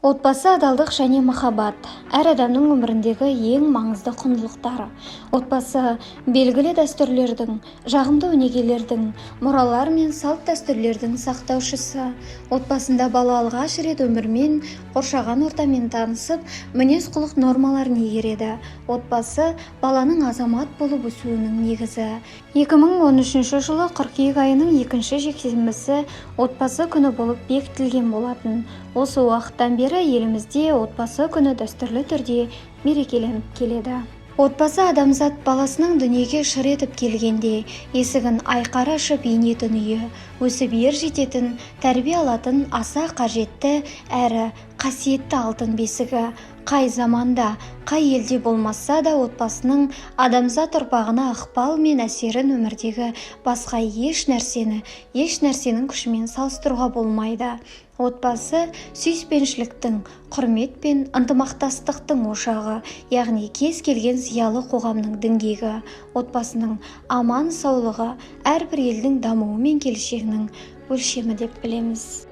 Отбасы адалдық және махаббат әр адамның өміріндегі ең маңызды құндылықтары. Отбасы белгілі дәстүрлердің, жағымды өнегелердің, мұралар мен салт-дәстүрлердің сақтаушысы. Отбасында бала алғаш рет өмірмен, қоршаған ортамен танысып, мінез-құлық нормаларын игереді. Отбасы баланың азамат болып өсуінің негізі. 2013 жылы қыркүйек айының 2 жексенбісі отбасы күні болып бекітілген болатын. Осы уақыттан бері елімізде отбасы күні дәстүрлі түрде мерекеленіп келеді. Отбасы адамзат баласының дүниеге шыр етіп келгенде есігін айқара ашып ене дүние, өсіп ер жететін, тәрбие алатын аса қажетті әрі қасиетті алтын бесігі. Қай заманда, қай елде болмаса да отбасының адамзат ұрпағына ықпал мен әсерін өмірдегі басқа еш нәрсенің күшімен салыстыруға болмайды. Отбасы сүйіспеншіліктің, құрмет пен ынтымақтастықтың ошағы, яғни кез келген зиялы қоғамның діңгегі. Отбасының аман саулығы әрбір елдің дамуы мен келешегінің өлшемі деп білеміз.